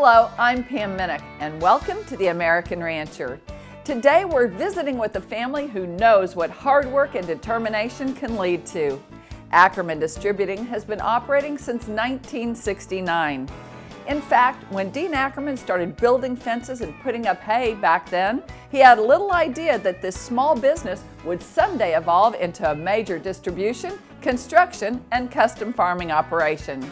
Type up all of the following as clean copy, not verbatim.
Hello, I'm Pam Minnick, and welcome to The American Rancher. Today we're visiting with a family who knows what hard work and determination can lead to. Ackerman Distributing has been operating since 1969. In fact, when Dean Ackerman started building fences and putting up hay back then, he had little idea that this small business would someday evolve into a major distribution, construction, and custom farming operation.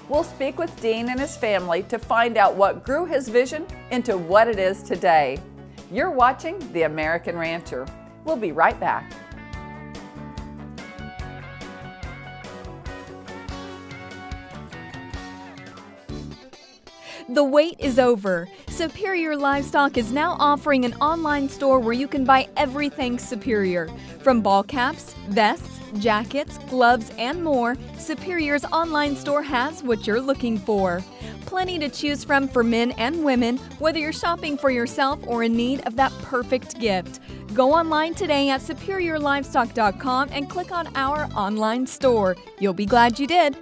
We'll speak with Dean and his family to find out what grew his vision into what it is today. You're watching The American Rancher. We'll be right back. The wait is over. Superior Livestock is now offering an online store where you can buy everything Superior. From ball caps, vests, jackets, gloves, and more, Superior's online store has what you're looking for. Plenty to choose from for men and women, whether you're shopping for yourself or in need of that perfect gift. Go online today at superiorlivestock.com and click on our online store. You'll be glad you did.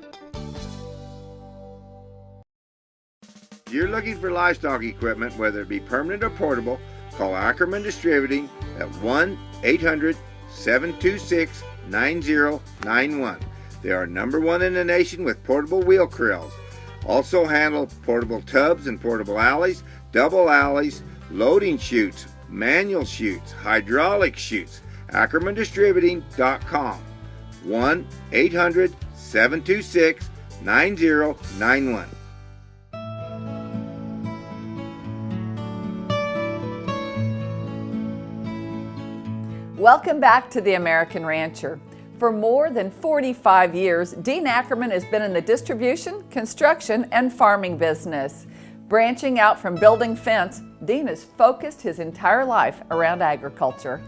If you're looking for livestock equipment, whether it be permanent or portable, call Ackerman Distributing at 1-800-726-9091. They are #1 in the nation with portable wheel corrals. Also handle portable tubs and portable alleys, double alleys, loading chutes, manual chutes, hydraulic chutes. AckermanDistributing.com. 1-800-726-9091. Welcome back to The American Rancher. For more than 45 years, Dean Ackerman has been in the distribution, construction, and farming business. Branching out from building fence, Dean has focused his entire life around agriculture.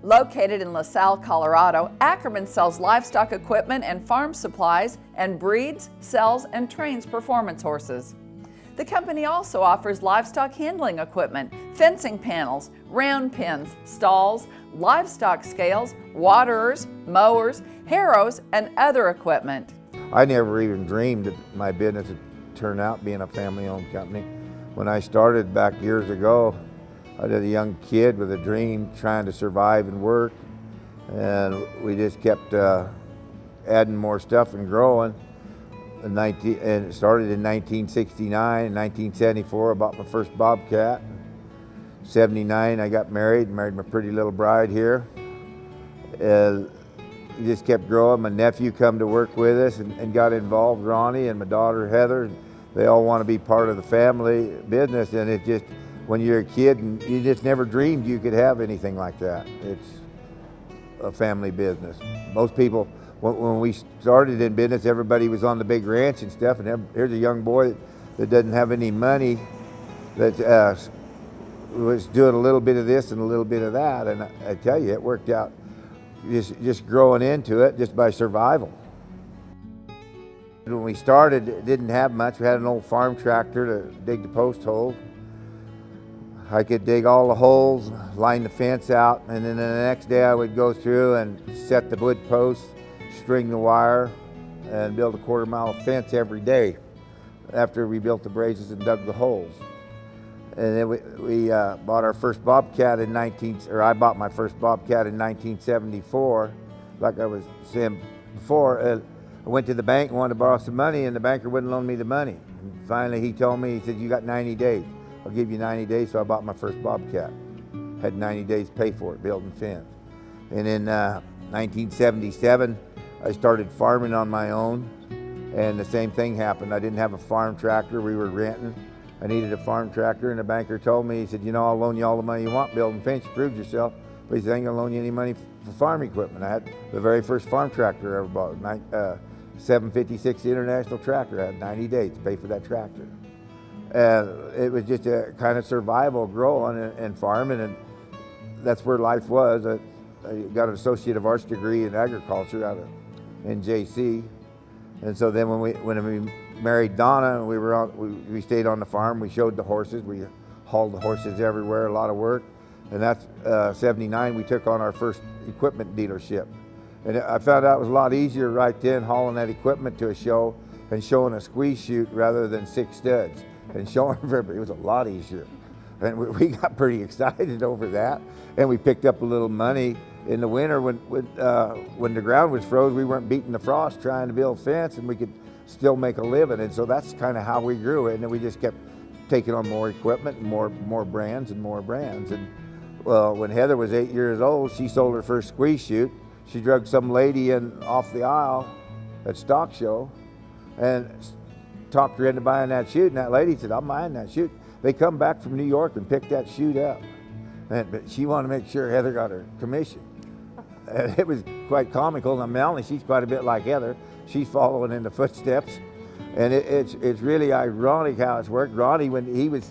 Located in LaSalle, Colorado, Ackerman sells livestock equipment and farm supplies and breeds, sells, and trains performance horses. The company also offers livestock handling equipment, fencing panels, round pens, stalls, livestock scales, waterers, mowers, harrows, and other equipment. I never even dreamed that my business would turn out being a family-owned company. When I started back years ago, I was a young kid with a dream trying to survive and work, and we just kept adding more stuff and growing. And it started in 1969. In 1974, I bought my first Bobcat. 79, I got married my pretty little bride here. It just kept growing. My nephew come to work with us and got involved, Ronnie, and my daughter Heather. They all want to be part of the family business, and it just, when you're a kid, and you just never dreamed you could have anything like that. It's a family business. Most people, when we started in business, everybody was on the big ranch and stuff, and here's a young boy that doesn't have any money that was doing a little bit of this and a little bit of that, and I tell you, it worked out just growing into it just by survival. When we started, it didn't have much. We had an old farm tractor to dig the post holes. I could dig all the holes, line the fence out, and then the next day I would go through and set the wood posts, string the wire, and build a quarter-mile fence every day after we built the braces and dug the holes. And then we bought our first Bobcat I bought my first Bobcat in 1974. Like I was saying before, I went to the bank and wanted to borrow some money, and the banker wouldn't loan me the money. And finally he told me, he said, "You got 90 days. I'll give you 90 days, so I bought my first Bobcat. Had 90 days to pay for it, building fence. And in 1977, I started farming on my own, and the same thing happened. I didn't have a farm tractor, we were renting. I needed a farm tractor, and the banker told me, he said, "You know, I'll loan you all the money you want building fence, you proved yourself, but he said, I ain't gonna loan you any money for farm equipment." I had the very first farm tractor I ever bought, 756 International tractor. I had 90 days to pay for that tractor. It was just a kind of survival growing and farming, and that's where life was. I got an Associate of Arts degree in agriculture in JC, and so then when we married Donna, we stayed on the farm. We showed the horses. We hauled the horses everywhere, a lot of work, and that's 79. We took on our first equipment dealership, and I found out it was a lot easier right then hauling that equipment to a show and showing a squeeze chute rather than 6 studs. and showing everybody. It was a lot easier. And we got pretty excited over that. And we picked up a little money in the winter when the ground was froze. We weren't beating the frost trying to build a fence, and we could still make a living. And so that's kind of how we grew it. And then we just kept taking on more equipment and more brands and more brands. And well, when Heather was 8 years old, she sold her first squeeze chute. She drugged some lady in off the aisle at stock show and talked her into buying that chute. And that lady said, "I'm buying that chute." They come back from New York and picked that chute up. But she wanted to make sure Heather got her commission. And it was quite comical. Now Melanie, she's quite a bit like Heather. She's following in the footsteps. And it's really ironic how it's worked. Ronnie, when he was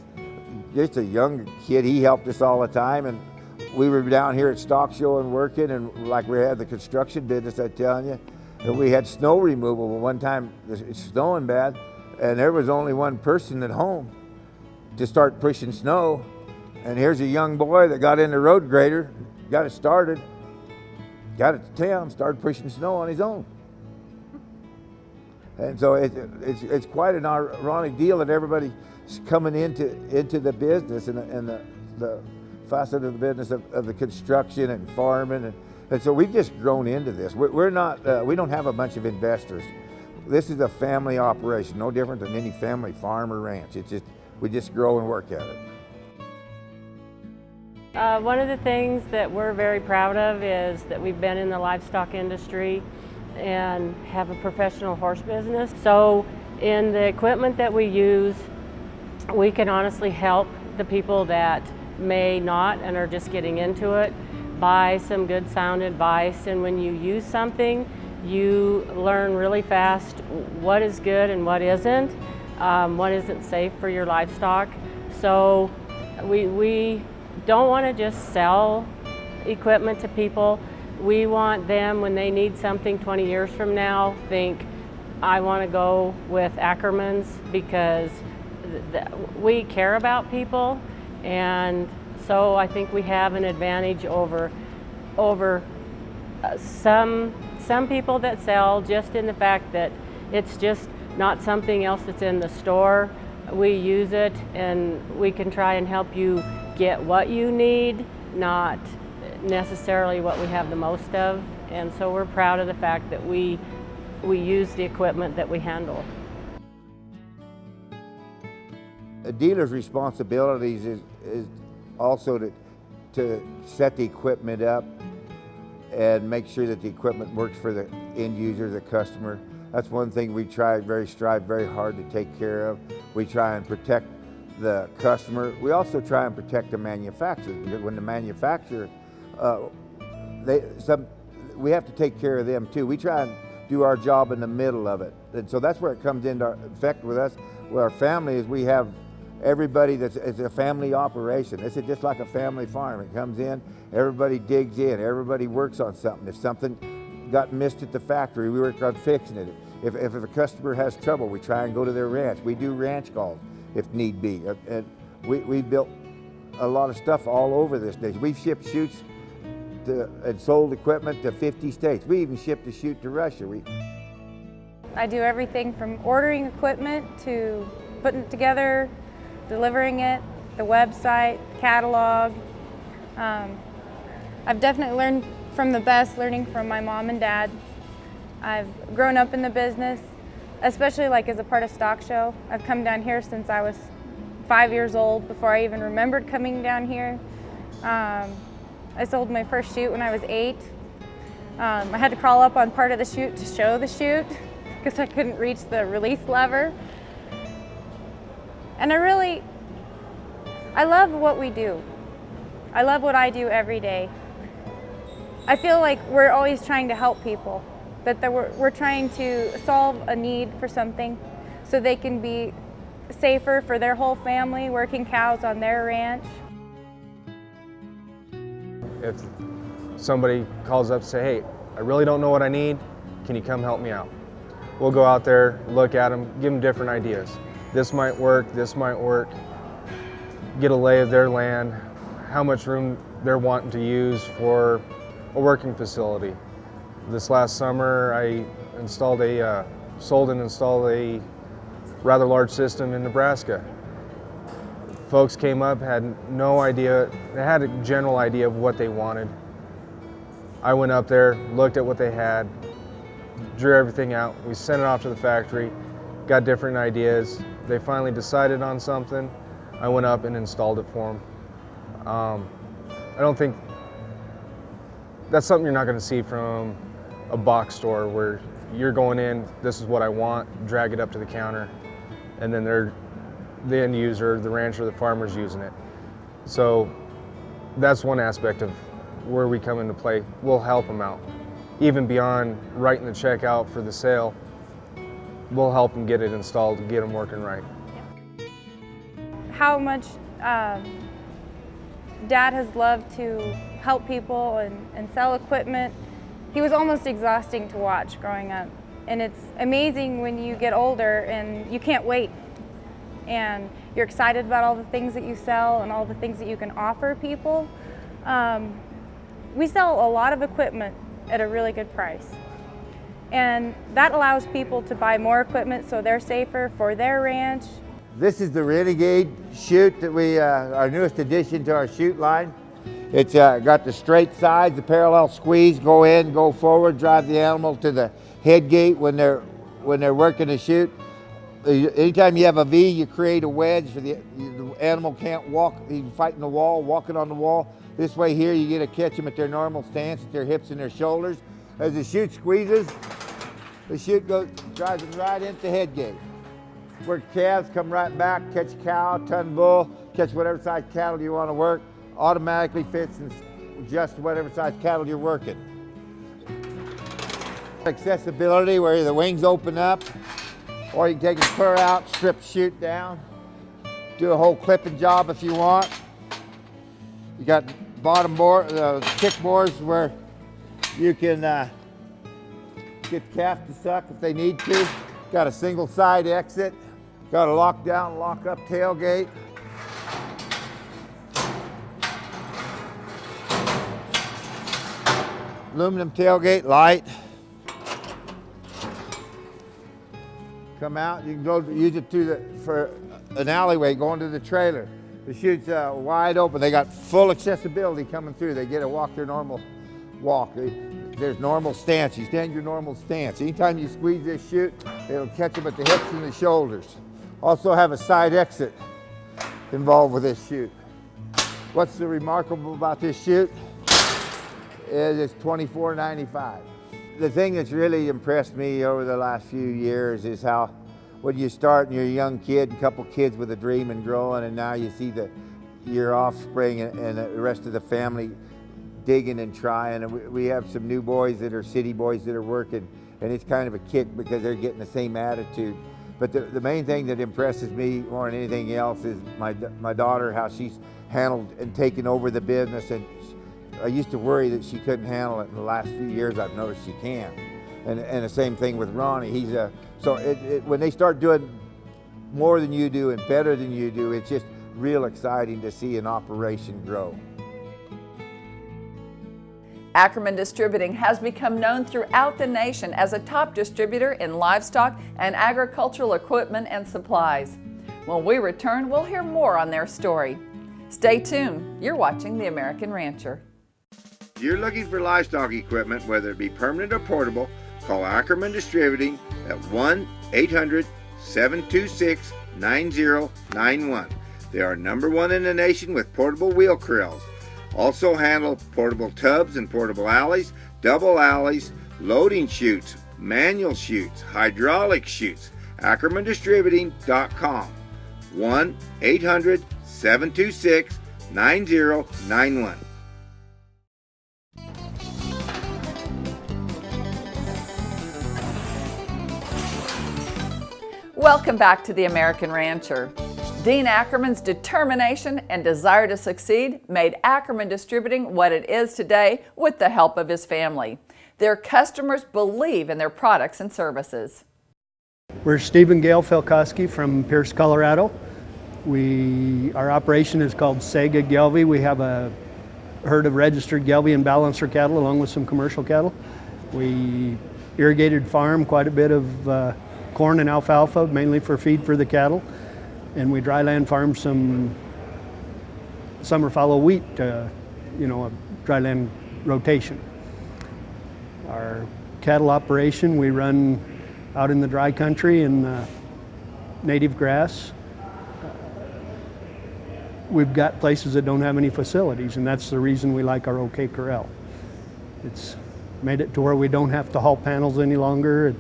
just a young kid, he helped us all the time. And we were down here at stock show and working, and like we had the construction business, I'm telling you. And we had snow removal. One time it's snowing bad, and there was only one person at home to start pushing snow. And here's a young boy that got in the road grader, got it started, got it to town, started pushing snow on his own. And so it's quite an ironic deal that everybody's coming into the business and the facet of the business of the construction and farming. And so we've just grown into this. We're not, we don't have a bunch of investors. This is a family operation, no different than any family farm or ranch. It's just, we just grow and work at it. One of the things that we're very proud of is that we've been in the livestock industry and have a professional horse business. So in the equipment that we use, we can honestly help the people that may not and are just getting into it buy some good sound advice. And when you use something, you learn really fast what is good and what isn't safe for your livestock. So we don't want to just sell equipment to people. We want them, when they need something 20 years from now, think, I want to go with Ackerman's because we care about people. And so I think we have an advantage over some people that sell, just in the fact that it's just not something else that's in the store. We use it, and we can try and help you get what you need, not necessarily what we have the most of. And so we're proud of the fact that we use the equipment that we handle. A dealer's responsibilities is also to set the equipment up and make sure that the equipment works for the end user, the customer. That's one thing we strive very hard to take care of. We try and protect the customer. We also try and protect the manufacturer, because when the manufacturer, we have to take care of them too. We try and do our job in the middle of it. And so that's where it comes into effect with us. With our family is we have everybody it's a family operation. This is just like a family farm. It comes in, everybody digs in, everybody works on something. If something got missed at the factory, we work on fixing it. If a customer has trouble, we try and go to their ranch. We do ranch calls if need be. And we built a lot of stuff all over this nation. We've shipped chutes and sold equipment to 50 states. We even shipped a chute to Russia. I do everything from ordering equipment to putting it together, delivering it, the website, catalog. I've definitely learned from the best, learning from my mom and dad. I've grown up in the business, especially like as a part of stock show. I've come down here since I was 5 years old, before I even remembered coming down here. I sold my first chute when I was 8. I had to crawl up on part of the chute to show the chute because I couldn't reach the release lever. And I love what we do. I love what I do every day. I feel like we're always trying to help people, that we're trying to solve a need for something so they can be safer for their whole family, working cows on their ranch. If somebody calls up and say, hey, I really don't know what I need, can you come help me out? We'll go out there, look at them, give them different ideas. This might work, get a lay of their land, how much room they're wanting to use for a working facility. This last summer, I sold and installed a rather large system in Nebraska. Folks came up, had no idea, they had a general idea of what they wanted. I went up there, looked at what they had, drew everything out. We sent it off to the factory, got different ideas. They finally decided on something. I went up and installed it for them. I don't think that's something you're not going to see from a box store where you're going in, this is what I want, drag it up to the counter, and then the end user, the rancher, the farmer's using it. So that's one aspect of where we come into play. We'll help them out. Even beyond writing the check out for the sale, we'll help them get it installed and get them working right. How much Dad has loved to help people and sell equipment. He was almost exhausting to watch growing up. And it's amazing when you get older and you can't wait. And you're excited about all the things that you sell and all the things that you can offer people. We sell a lot of equipment at a really good price. And that allows people to buy more equipment so they're safer for their ranch. This is the Renegade chute that our newest addition to our chute line. It's got the straight sides, the parallel squeeze, go in, go forward, drive the animal to the head gate when they're working the chute. Anytime you have a V, you create a wedge for the animal can't walk, he's fighting the wall, walking on the wall. This way here, you get to catch them at their normal stance, at their hips and their shoulders. As the chute squeezes, the chute drives them right into the head gate. Where calves come right back, catch cow, ton bull, catch whatever size cattle you want to work, automatically fits and adjusts to whatever size cattle you're working. Accessibility, where the wings open up, or you can take the spur out, strip the chute down, do a whole clipping job if you want. You got bottom board, kick boards where you can get the calf to suck if they need to. Got a single side exit. Got a lock down, lock up tailgate. Aluminum tailgate light. Come out, you can go use it for an alleyway going to the trailer. The chute's wide open. They got full accessibility coming through. They get to walk their normal walk. There's normal stance. You stand your normal stance. Anytime you squeeze this chute, it'll catch them at the hips and the shoulders. Also have a side exit involved with this chute. What's so remarkable about this chute is it's $24.95. The thing that's really impressed me over the last few years is how when you start and you're a young kid, a couple kids with a dream and growing, and now you see your offspring and the rest of the family digging and trying. And we have some new boys that are city boys that are working, and it's kind of a kick because they're getting the same attitude. But the main thing that impresses me more than anything else is my daughter, how she's handled and taken over the business. And I used to worry that she couldn't handle it. In the last few years, I've noticed she can. And the same thing with Ronnie. When they start doing more than you do and better than you do, it's just real exciting to see an operation grow. Ackerman Distributing has become known throughout the nation as a top distributor in livestock and agricultural equipment and supplies. When we return, we'll hear more on their story. Stay tuned. You're watching The American Rancher. If you're looking for livestock equipment, whether it be permanent or portable, call Ackerman Distributing at 1-800-726-9091. They are #1 in the nation with portable wheel krills. Also handle portable tubs and portable alleys, double alleys, loading chutes, manual chutes, hydraulic chutes. AckermanDistributing.com. 1-800-726-9091. Welcome back to The American Rancher. Dean Ackerman's determination and desire to succeed made Ackerman Distributing what it is today with the help of his family. Their customers believe in their products and services. We're Steve and Gail Felkowski from Pierce, Colorado. Our operation is called Sega Gelbvieh. We have a herd of registered Gelbvieh and balancer cattle along with some commercial cattle. We irrigated farm quite a bit of corn and alfalfa, mainly for feed for the cattle. And we dryland farm some summer fallow wheat, you know, a dryland rotation. Our cattle operation, we run out in the dry country in native grass. We've got places that don't have any facilities, and that's the reason we like our OK Corral. It's made it to where we don't have to haul panels any longer. It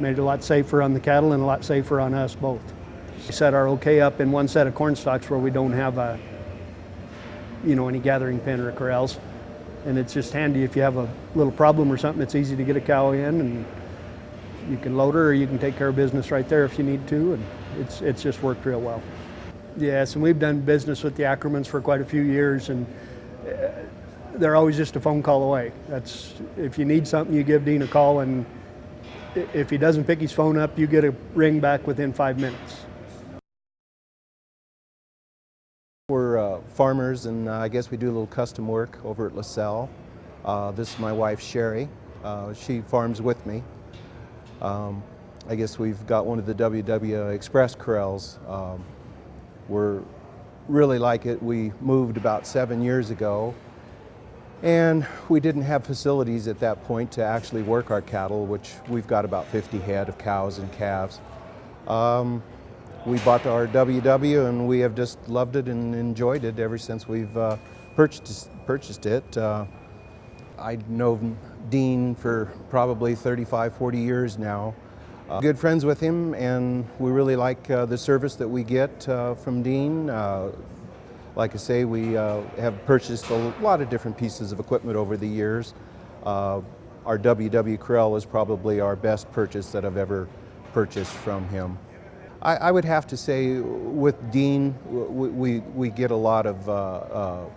made it a lot safer on the cattle and a lot safer on us both. We set our OK up in one set of corn stalks where we don't have any gathering pen or corrals, and it's just handy if you have a little problem or something. It's easy to get a cow in, and you can load her, or you can take care of business right there if you need to, and it's just worked real well. Yes, and we've done business with the Ackermans for quite a few years, and they're always just a phone call away. That's, if you need something, you give Dean a call, and if he doesn't pick his phone up, you get a ring back within 5 minutes. We're farmers, and I guess we do a little custom work over at LaSalle. This is my wife, Sherry. She farms with me. I guess we've got one of the WW Express corrals. We're really like it. We moved about 7 years ago, and we didn't have facilities at that point to actually work our cattle, which we've got about 50 head of cows and calves. We bought our WW, and we have just loved it and enjoyed it ever since we've purchased it. I've known Dean for probably 35, 40 years now. Good friends with him, and we really like the service that we get from Dean. Like I say, we have purchased a lot of different pieces of equipment over the years. Our WW corral is probably our best purchase that I've ever purchased from him. I would have to say with Dean, we get a lot of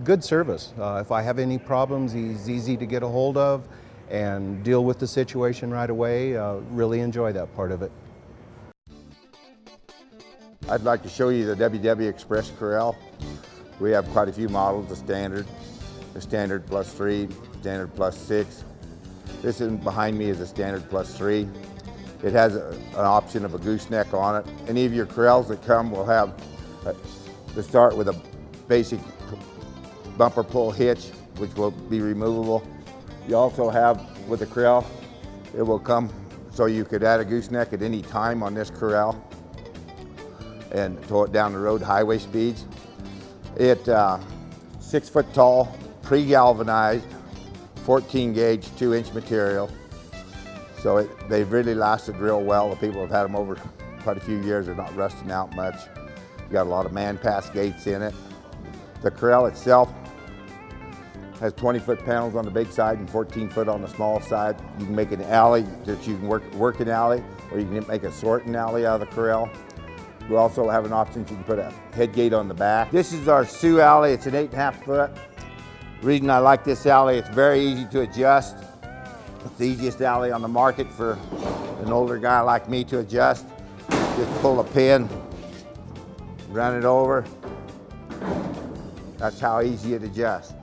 good service. If I have any problems, he's easy to get a hold of and deal with the situation right away. Really enjoy that part of it. I'd like to show you the WW Express Corral. We have quite a few models, the Standard +3, Standard +6. This one behind me is the Standard +3. It has an option of a gooseneck on it. Any of your corrals that come will have to start with a basic bumper pull hitch, which will be removable. You also have, with the corral, it will come so you could add a gooseneck at any time on this corral and tow it down the road highway speeds. It 6 foot tall, pre-galvanized, 14 gauge, 2-inch material. So they've really lasted real well. The people have had them over quite a few years. They're not rusting out much. You got a lot of man pass gates in it. The corral itself has 20-foot panels on the big side and 14-foot on the small side. You can make an alley that you can work an alley, or you can make a sorting alley out of the corral. We also have an option, you can put a head gate on the back. This is our Sioux alley. It's an 8.5 foot. The reason I like this alley, it's very easy to adjust. It's the easiest alley on the market for an older guy like me to adjust. Just pull a pin, run it over. That's how easy it adjusts.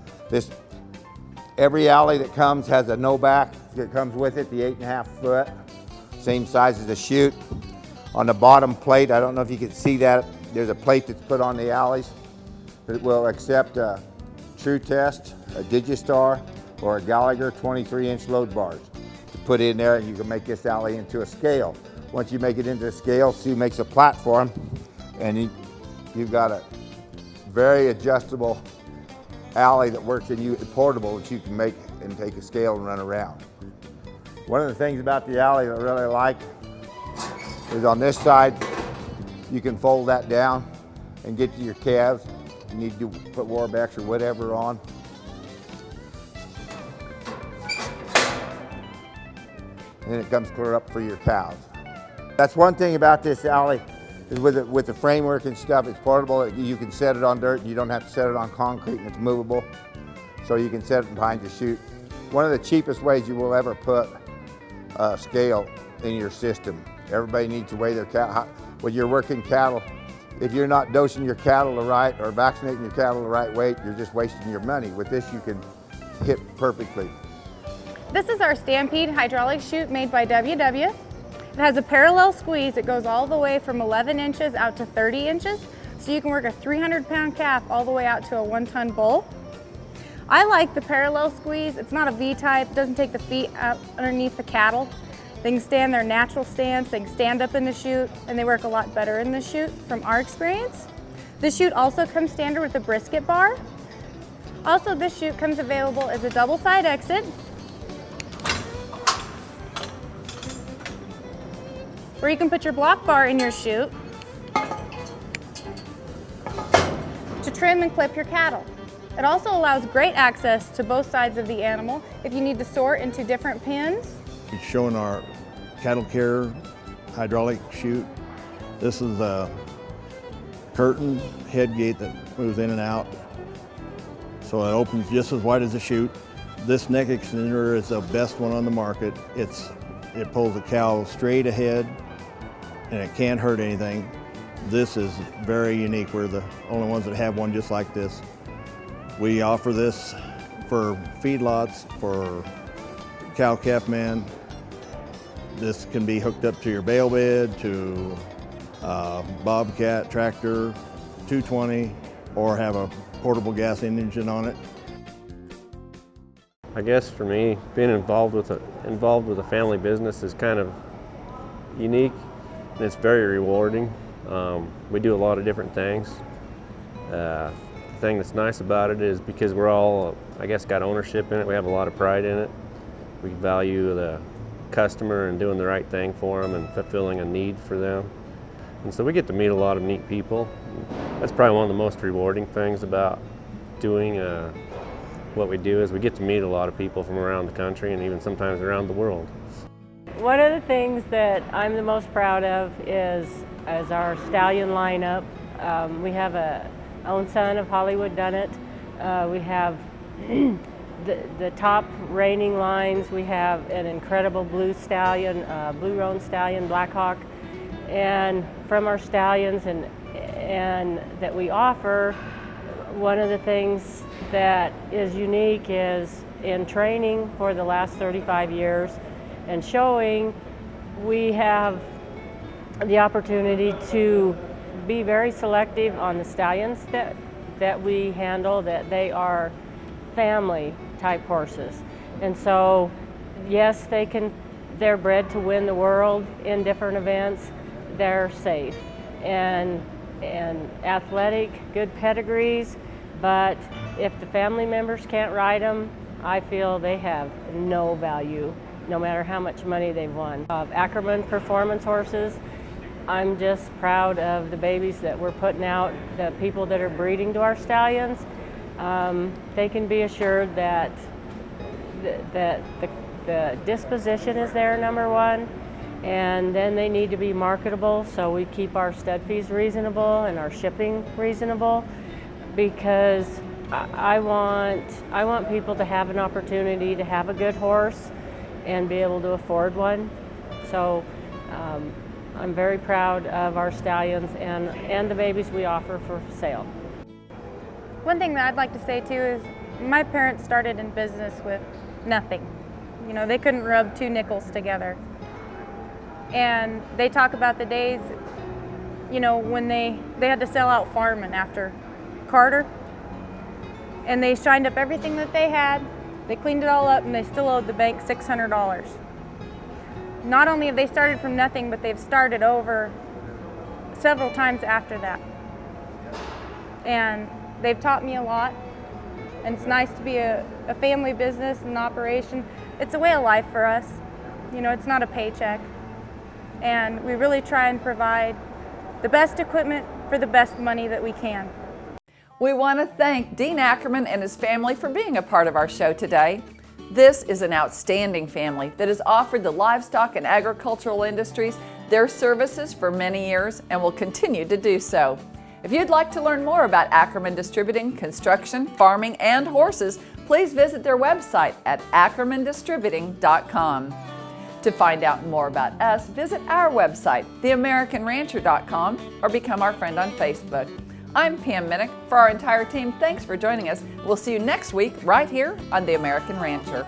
Every alley that comes has a no back that comes with it, the 8.5 foot, same size as the chute. On the bottom plate, I don't know if you can see that, there's a plate that's put on the alleys that will accept a True Test, a Digistar, or a Gallagher 23-inch load bars to put in there, and you can make this alley into a scale. Once you make it into a scale, Sue makes a platform, and you've got a very adjustable alley that works portable that you can make and take a scale and run around. One of the things about the alley that I really like is on this side, you can fold that down and get to your calves. You need to put Warbecks or whatever on. And it comes clear up for your cows. That's one thing about this alley, is with the framework and stuff, it's portable. You can set it on dirt, and you don't have to set it on concrete, and it's movable. So you can set it behind your chute. One of the cheapest ways you will ever put a scale in your system. Everybody needs to weigh their cattle. When you're working cattle, if you're not dosing your cattle the right or vaccinating your cattle the right weight, you're just wasting your money. With this, you can hit perfectly. This is our Stampede hydraulic chute made by WW. It has a parallel squeeze. It goes all the way from 11 inches out to 30 inches. So you can work a 300-pound calf all the way out to a 1-ton bull. I like the parallel squeeze. It's not a V-type, it doesn't take the feet out underneath the cattle. They can stay in their natural stance, they can stand up in the chute, and they work a lot better in the chute from our experience. This chute also comes standard with a brisket bar. Also, this chute comes available as a double side exit, where you can put your block bar in your chute to trim and clip your cattle. It also allows great access to both sides of the animal if you need to sort into different pins. It's showing our cattle care hydraulic chute. This is a curtain head gate that moves in and out. So it opens just as wide as the chute. This neck extender is the best one on the market. It pulls the cow straight ahead and it can't hurt anything. This is very unique. We're the only ones that have one just like this. We offer this for feedlots, for cow-calf man. This can be hooked up to your bale bed, to bobcat, tractor, 220, or have a portable gas engine on it. I guess for me, being involved with a family business is kind of unique, and it's very rewarding. We do a lot of different things. The thing that's nice about it is because we're all, I guess, got ownership in it, we have a lot of pride in it. We value the customer and doing the right thing for them and fulfilling a need for them. And so we get to meet a lot of neat people. That's probably one of the most rewarding things about doing what we do, is we get to meet a lot of people from around the country and even sometimes around the world. One of the things that I'm the most proud of is our stallion lineup. We have a own son of Hollywood Dunnett. We have the top reigning lines. We have an incredible blue stallion, blue roan stallion, Blackhawk. And from our stallions and that we offer, one of the things that is unique is in training for the last 35 years and showing, we have the opportunity to be very selective on the stallions that we handle, that they are family type horses. And so, yes, they're bred to win the world in different events. They're safe and athletic, good pedigrees, but if the family members can't ride them, I feel they have no value, no matter how much money they've won. Ackerman performance horses, I'm just proud of the babies that we're putting out, the people that are breeding to our stallions. They can be assured that the disposition is there, number one, and then they need to be marketable, so we keep our stud fees reasonable and our shipping reasonable, because I want people to have an opportunity to have a good horse and be able to afford one. So I'm very proud of our stallions and the babies we offer for sale. One thing that I'd like to say too is my parents started in business with nothing. You know, they couldn't rub 2 nickels together. And they talk about the days, you know, when they had to sell out farming after Carter. And they shined up everything that they had, they cleaned it all up, and they still owed the bank $600. Not only have they started from nothing, but they've started over several times after that. And they've taught me a lot, and it's nice to be a family business and operation. It's a way of life for us. You know, it's not a paycheck. And we really try and provide the best equipment for the best money that we can. We want to thank Dean Ackerman and his family for being a part of our show today. This is an outstanding family that has offered the livestock and agricultural industries their services for many years and will continue to do so. If you'd like to learn more about Ackerman Distributing, construction, farming, and horses, please visit their website at ackermandistributing.com. To find out more about us, visit our website, theamericanrancher.com, or become our friend on Facebook. I'm Pam Minnick. For our entire team, thanks for joining us. We'll see you next week right here on The American Rancher.